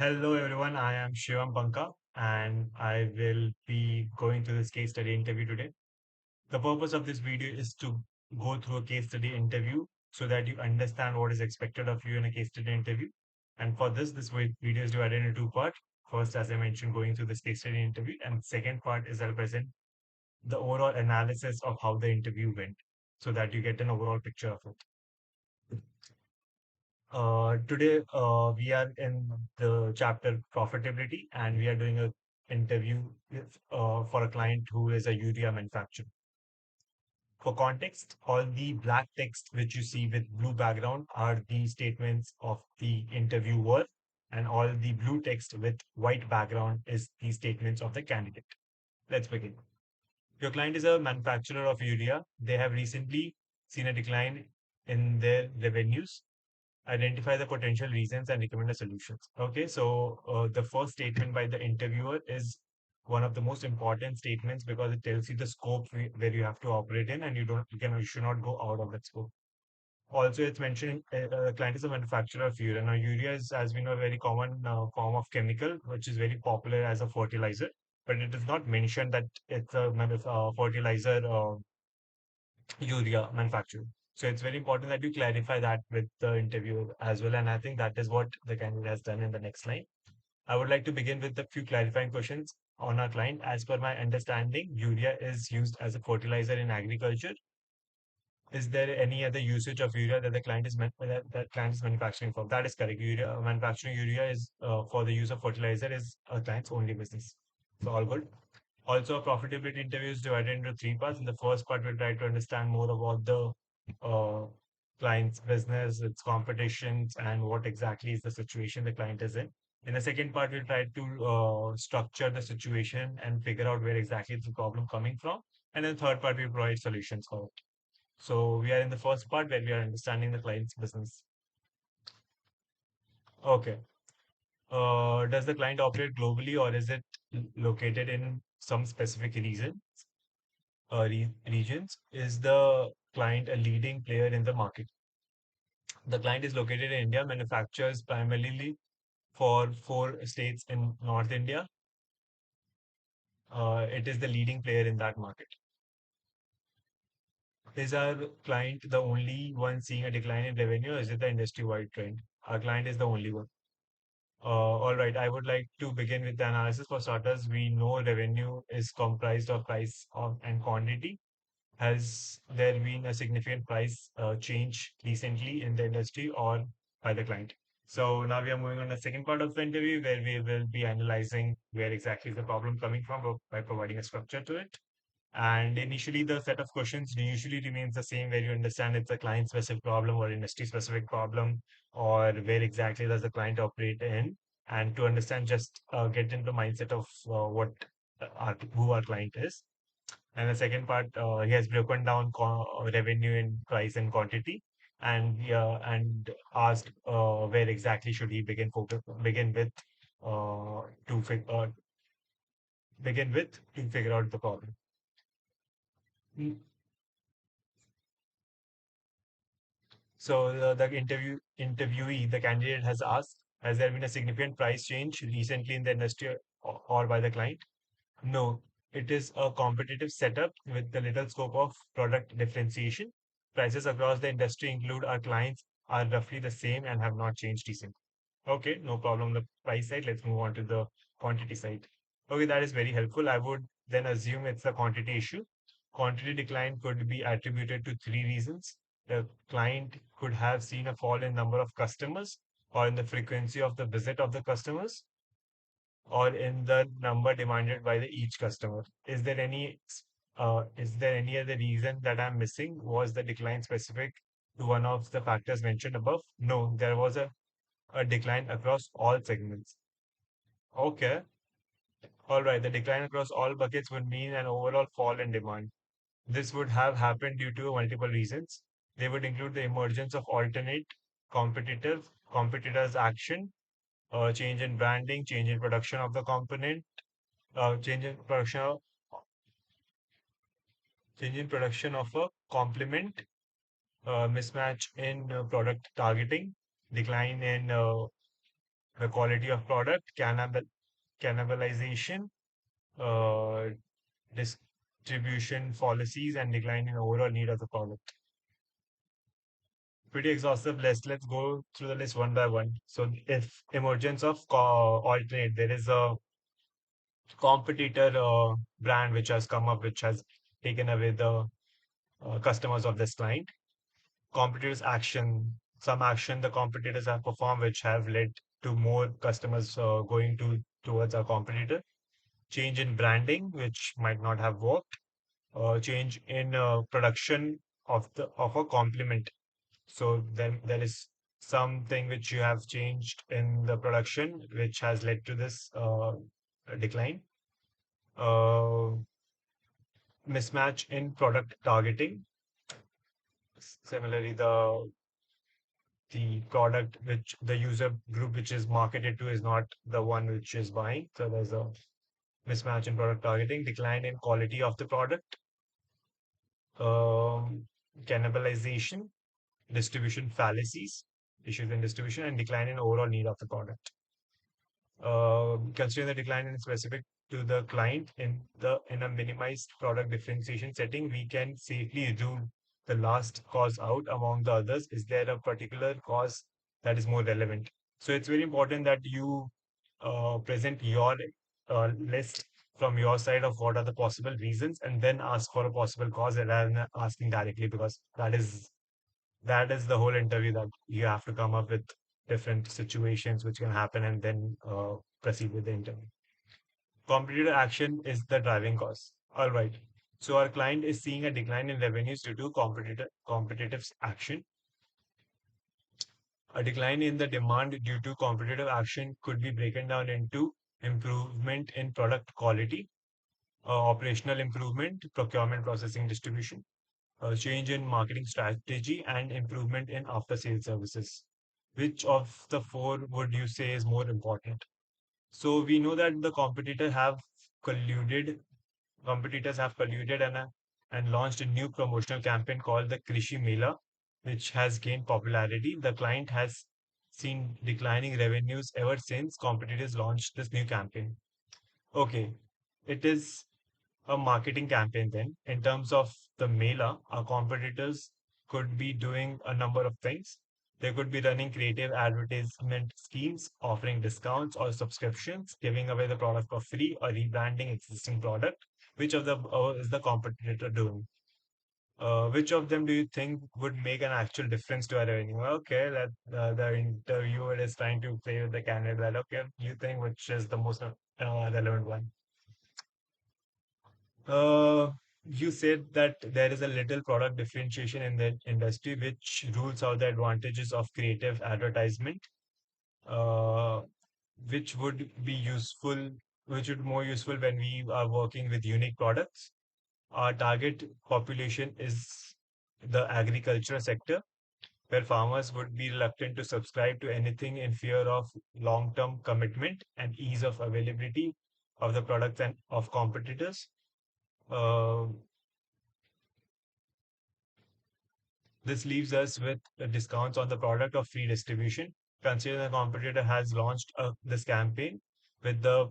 Hello everyone, I am Shivam Banka and I will be going through this case study interview today. The purpose of this video is to go through a case study interview so that you understand what is expected of you in a case study interview. And for this video is divided into two parts. First, as I mentioned, going through this case study interview, and second part is I'll present the overall analysis of how the interview went so that you get an overall picture of it. Today, we are in the chapter profitability, and we are doing a interview for a client who is a urea manufacturer. For context, all the black text which you see with blue background are the statements of the interviewer, and all the blue text with white background is the statements of the candidate. Let's begin. Your client is a manufacturer of urea. They have recently seen a decline in their revenues. Identify the potential reasons and recommend a solutions. Okay, so the first statement by the interviewer is one of the most important statements because it tells you the scope where you have to operate in, and you should not go out of that scope. Also, it's mentioning client is a manufacturer of urea. Now, urea is, as we know, a very common form of chemical, which is very popular as a fertilizer. But it is not mentioned that it's a fertilizer urea manufacturer. So it's very important that you clarify that with the interviewer as well. And I think that is what the candidate has done in the next line. I would like to begin with a few clarifying questions on our client. As per my understanding, urea is used as a fertilizer in agriculture. Is there any other usage of urea that the client is that client is manufacturing for? That is correct. Urea manufacturing urea is for the use of fertilizer is a client's only business. So all good. Also, a profitability interview is divided into three parts. In the first part, we'll try to understand more about the uh, client's business, its competitions, and what exactly is the situation the client is in. In the second part, we'll try to structure the situation and figure out where exactly is the problem coming from. And then third part, we'll provide solutions for it. So we are in the first part where we are understanding the client's business. Okay. Does the client operate globally or is it located in some specific regions? Is the client a leading player in the market? The client is located in India, manufactures primarily for four states in North India. It is the leading player in that market. Is our client the only one seeing a decline in revenue, or is it the industry-wide trend? Our client is the only one. All right, I would like to begin with the analysis. For starters, we know revenue is comprised of and quantity. Has there been a significant price change recently in the industry or by the client? So now we are moving on to the second part of the interview where we will be analyzing where exactly is the problem coming from by providing a structure to it. And initially, the set of questions usually remains the same, where you understand it's a client specific problem or industry specific problem, or where exactly does the client operate in, and to understand, just get into mindset of who our client is. And the second part, he has broken down revenue in price and quantity, and asked where exactly should he begin with to figure out the problem. Mm. So the interviewee, the candidate has asked, has there been a significant price change recently in the industry or by the client? No, it is a competitive setup with the little scope of product differentiation. Prices across the industry include our clients are roughly the same and have not changed recently. Okay, no problem on the price side. Let's move on to the quantity side. Okay, that is very helpful. I would then assume it's a quantity issue. Quantity decline could be attributed to three reasons. The client could have seen a fall in number of customers, or in the frequency of the visit of the customers, or in the number demanded by each customer. Is there any other reason that I'm missing? Was the decline specific to one of the factors mentioned above? No, there was a decline across all segments. Okay. All right. The decline across all buckets would mean an overall fall in demand. This would have happened due to multiple reasons. They would include the emergence of alternate competitors' action, change in branding, change in production of the component, change in production of a complement, mismatch in product targeting, decline in the quality of product, cannibalization, uh, distribution policies, and decline in overall need of the product. Pretty exhaustive list. Let's go through the list one by one. So, if emergence of alternate, there is a competitor brand which has come up, which has taken away the customers of this client. Competitors' action, some action the competitors have performed, which have led to more customers going towards our competitor. Change in branding, which might not have worked. Change in production of a complement. So then there is something which you have changed in the production, which has led to this decline. Uh, Mismatch in product targeting. Similarly, the product which the user group which is marketed to is not the one which is buying. So there's a mismatch in product targeting, decline in quality of the product, um, cannibalization, distribution fallacies, issues in distribution, and decline in overall need of the product. Considering the decline in specific to the client in a minimized product differentiation setting, we can safely rule the last cause out among the others. Is there a particular cause that is more relevant? So it's very important that you present your list from your side of what are the possible reasons, and then ask for a possible cause rather than asking directly, because that is the whole interview, that you have to come up with different situations which can happen and then proceed with the interview. Competitor action is the driving cause. All right. So our client is seeing a decline in revenues due to competitive action. A decline in the demand due to competitive action could be broken down into improvement in product quality, operational improvement, procurement, processing, distribution, change in marketing strategy, and improvement in after sales services. Which of the four would you say is more important? So we know that the colluded, competitors have colluded and launched a new promotional campaign called the Krishi Mela, which has gained popularity. The client has seen declining revenues ever since competitors launched this new campaign. Okay, it is a marketing campaign then. In terms of the mailer, our competitors could be doing a number of things. They could be running creative advertisement schemes, offering discounts or subscriptions, giving away the product for free, or rebranding existing product. Which of the is the competitor doing? Which of them do you think would make an actual difference to our revenue? Okay, that the interviewer is trying to play with the candidate. That okay, you think which is the most relevant one? Uh, you said that there is a little product differentiation in the industry, which rules out the advantages of creative advertisement, uh, which would be useful, which would more useful when we are working with unique products. Our target population is the agriculture sector, where farmers would be reluctant to subscribe to anything in fear of long-term commitment and ease of availability of the products and of competitors. Uh, This leaves us with discounts on the product of free distribution. Consider the competitor has launched this campaign with the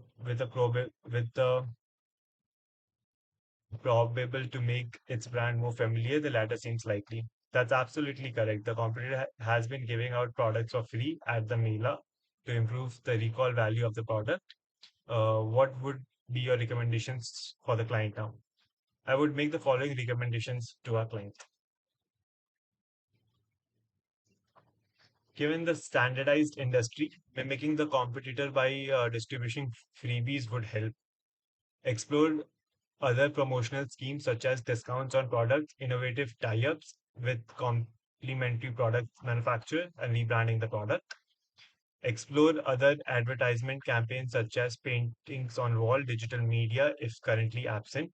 probable to make its brand more familiar. The latter seems likely. That's absolutely correct. The competitor has been giving out products for free at the mailer to improve the recall value of the product. What would be your recommendations for the client now? I would make the following recommendations to our client. Given the standardized industry, mimicking the competitor by distribution freebies would help. Explore other promotional schemes such as discounts on products, innovative tie-ups with complementary product manufacturers, and rebranding the product. Explore other advertisement campaigns such as paintings on wall, digital media if currently absent.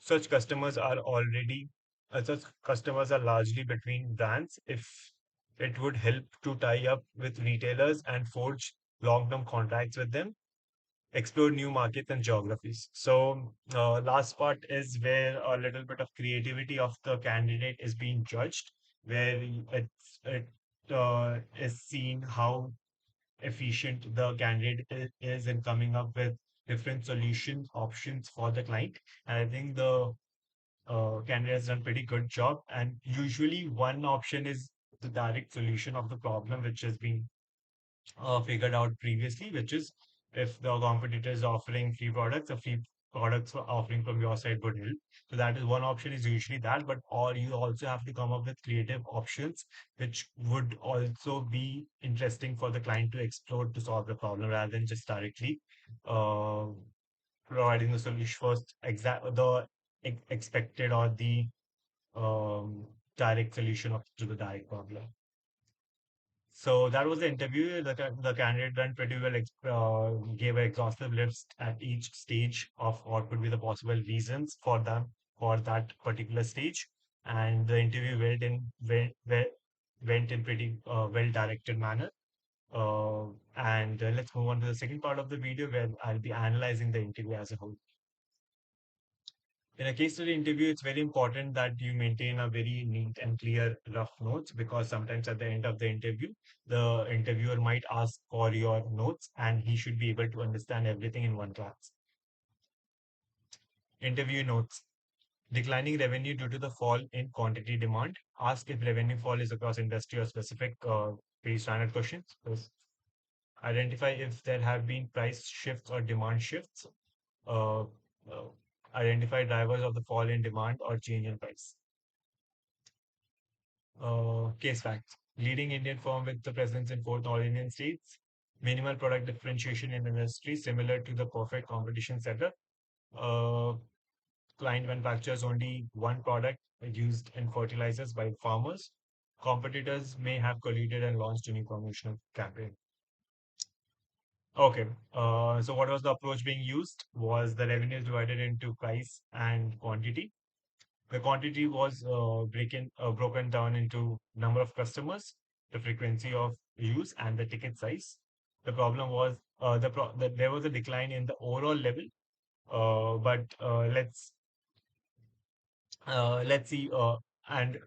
Such customers are already Such customers are largely between brands. If it would help to tie up with retailers and forge long-term contracts with them, explore new markets and geographies. So, last part is where a little bit of creativity of the candidate is being judged, where it is seen how efficient the candidate is in coming up with different solution options for the client. And I think the candidate has done pretty good job. And usually one option is the direct solution of the problem which has been figured out previously, which is if the competitor is offering free products, a free products offering from your side would help. So that is one option is usually that, but or you also have to come up with creative options which would also be interesting for the client to explore to solve the problem rather than just directly uh, providing the solution first exact the expected or the um, direct solution of to the direct problem. So that was the interview. The candidate done pretty well, gave an exhaustive list at each stage of what could be the possible reasons for them for that particular stage. And the interview went in pretty well directed manner. And let's move on to the second part of the video where I'll be analyzing the interview as a whole. In a case study interview, it's very important that you maintain a very neat and clear rough notes because sometimes at the end of the interview, the interviewer might ask for your notes and he should be able to understand everything in one glance. Interview notes. Declining revenue due to the fall in quantity demand. Ask if revenue fall is across industry or specific pretty standard questions. First, identify if there have been price shifts or demand shifts. Uh, uh, Identify drivers of the fall in demand or change in price. Case facts. Leading Indian firm with the presence in four North Indian states. Minimal product differentiation in industry similar to the perfect competition setup. Uh, Client manufactures only one product used in fertilizers by farmers. Competitors may have colluded and launched a new promotional campaign. Okay. So what was the approach being used? Was the revenue divided into price and quantity? The quantity was broken down into number of customers, the frequency of use, and the ticket size. The problem was that there was a decline in the overall level. But let's see. And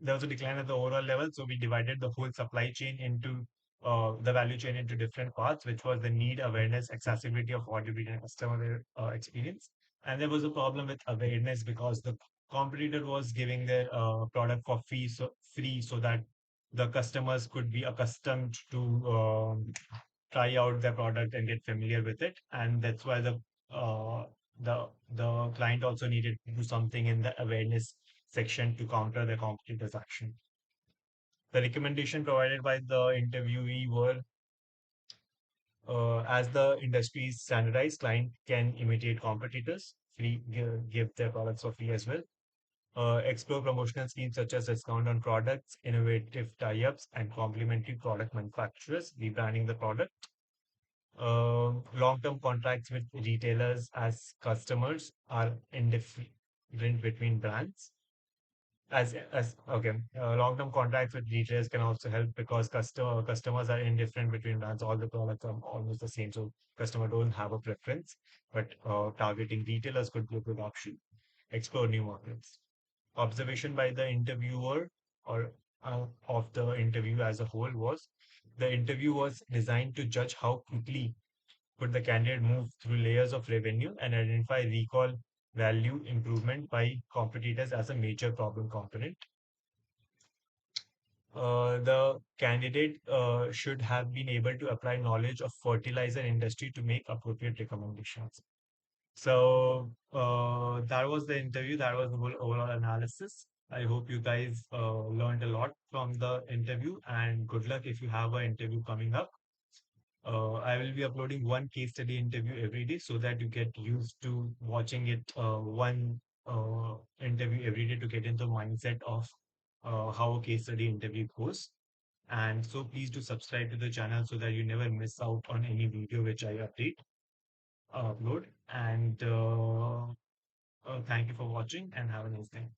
there was a decline at the overall level, so we divided the whole supply chain into the value chain into different parts, which was the need, awareness, accessibility of affordability and customer experience. And there was a problem with awareness because the competitor was giving their product for free so that the customers could be accustomed to try out their product and get familiar with it. And that's why uh, the client also needed to do something in the awareness section to counter the competitor's action. The recommendation provided by the interviewee were as the industry is standardized, client can imitate competitors, give their products for free as well. Explore promotional schemes such as discount on products, innovative tie-ups, and complementary product manufacturers, rebranding the product. Long-term contracts with retailers as customers are indifferent between brands. As okay, long-term contracts with retailers can also help because customers are indifferent between brands. All the products are almost the same, so customer don't have a preference. But targeting retailers could be a good option. Explore new markets. Observation by the interviewer or of the interview as a whole was the interview was designed to judge how quickly could the candidate move through layers of revenue and identify recall value improvement by competitors as a major problem component. The candidate should have been able to apply knowledge of fertilizer industry to make appropriate recommendations. So that was the interview. That was the whole overall analysis. I hope you guys learned a lot from the interview, and good luck if you have an interview coming up. I will be uploading one case study interview every day so that you get used to watching it one interview every day to get into the mindset of how a case study interview goes. And so please do subscribe to the channel so that you never miss out on any video which I upload. And thank you for watching and have a nice day.